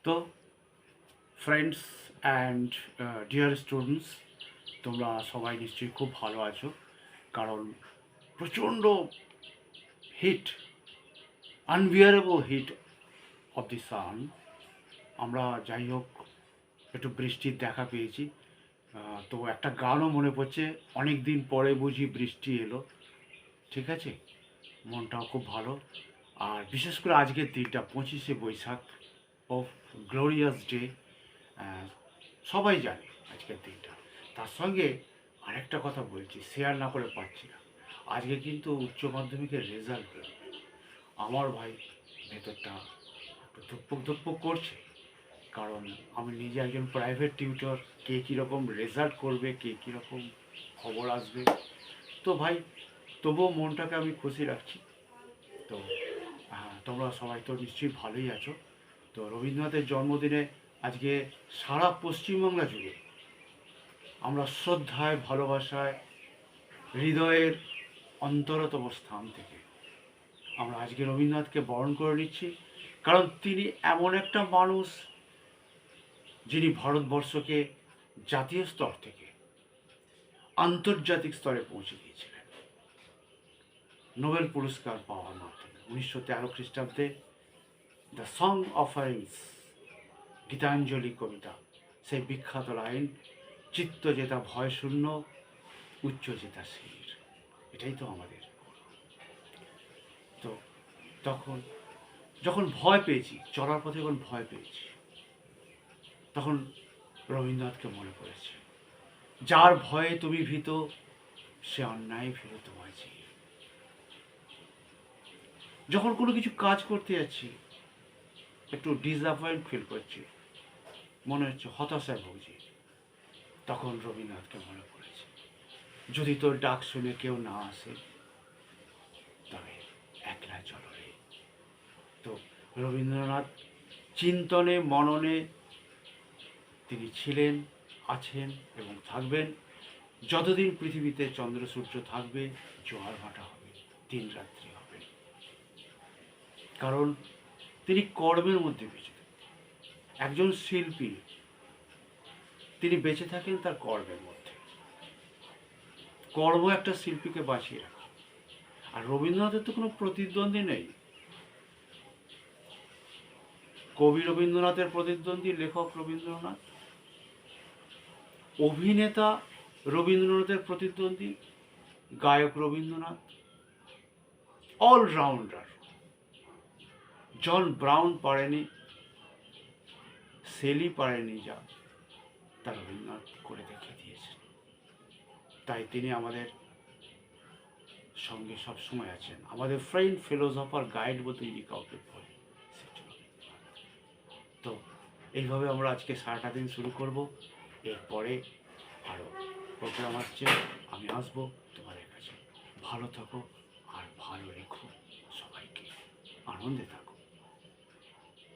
তো friends and dear students, তোমরা সবাই নিশ্চয়ই খুব ভালো আছো, কারণ প্রচণ্ড heat, unbearable heat of the sun. আমরা যাই হোক একটু বৃষ্টির দেখা পেয়েছি। তো একটা গানও মনে পড়ছে, অনেক দিন পরে বুঝি বৃষ্টি এলো। ঠিক আছে, মনটাও খুব ভালো। আর বিশেষ করে আজকের দিনটা 25শে বৈশাখ, অফ গ্লোরিয়াস ডে। সবাই জানে আজকের দিনটা। তার সঙ্গে আরেকটা কথা বলছি, শেয়ার না করে পারছি না। আজকে কিন্তু উচ্চ মাধ্যমিকের রেজাল্ট বেরোবে। আমার ভাই ভেতরটা একটু ধুকপুক ধুকপুক করছে, কারণ আমি নিজে একজন প্রাইভেট টিউটর। কে কীরকম রেজাল্ট করবে, কে কীরকম খবর আসবে, তো ভাই তবুও মনটাকে আমি খুশি রাখছি। তো তোমরা সবাই তো নিশ্চয়ই ভালোই আছো। তো রবীন্দ্রনাথের জন্মদিনে আজকে সারা পশ্চিমবাংলা জুড়ে আমরা শ্রদ্ধায়, ভালোবাসায়, হৃদয়ের অন্তরতম স্থান থেকে আমরা আজকে রবীন্দ্রনাথকে বরণ করে নিচ্ছি। কারণ তিনি এমন একটা মানুষ যিনি ভারতবর্ষকে জাতীয় স্তর থেকে আন্তর্জাতিক স্তরে পৌঁছে দিয়েছিলেন নোবেল পুরস্কার পাওয়ার মাধ্যমে। 1913 খ্রিস্টাব্দে দ্য সং অফারিংস, গীতাঞ্জলি কবিতা, সেই বিখ্যাত লাইন, চিত্ত জেতা ভয় শূন্য, উচ্চ জেতা শির। এটাই তো আমাদের। তো তখন যখন ভয় পেয়েছি, চলার পথে যখন ভয় পেয়েছি, তখন রবীন্দ্রনাথকে মনে পড়েছে। যার ভয়ে তুমি ভীত, সে অন্যায় ফিরে তোমায় চেয়ে। যখন কোনো কিছু কাজ করতে যাচ্ছি, একটু ডিসঅ্যাপয়েন্ট ফিল করছি, মনে হচ্ছে হতাশায় ভুগছি, তখন রবীন্দ্রনাথকে মনে পড়েছে। যদি তোর ডাক শুনে কেউ না আসে, তবে একলা চলো রে। তো রবীন্দ্রনাথ চিন্তনে মননে তিনি ছিলেন, আছেন এবং থাকবেন। যতদিন পৃথিবীতে চন্দ্র সূর্য থাকবে, জোয়ার ভাটা হবে, দিন রাত্রি হবে। কারণ তিনি কর্মের মধ্যে বেঁচে থাকেন। একজন শিল্পী, তিনি বেঁচে থাকেন তার কর্মের মধ্যে। কর্ম একটা শিল্পীকে বাঁচিয়ে রাখে। আর রবীন্দ্রনাথের তো কোনো প্রতিদ্বন্দ্বী নেই। কবি রবীন্দ্রনাথের প্রতিদ্বন্দ্বী লেখক রবীন্দ্রনাথ, অভিনেতা রবীন্দ্রনাথের প্রতিদ্বন্দ্বী গায়ক রবীন্দ্রনাথ, অলরাউন্ডার। জন ব্রাউন পারেনি, সেলি পারেনি যা, তা রবীন্দ্রনাথ করে দেখিয়ে দিয়েছেন। তাই তিনি আমাদের সঙ্গে সবসময় আছেন, আমাদের ফ্রেন্ড, ফিলোসফার, গাইড বলতে যদি কাউকে বলে, সেটা রবীন্দ্রনাথ। তো এইভাবে আমরা আজকে সারাটা দিন শুরু করব। এরপরে আরও প্রোগ্রাম আসছে, আমি আসবো তোমাদের কাছে। ভালো থাকো আর ভালো রেখো সবাইকে, আনন্দে থাকো।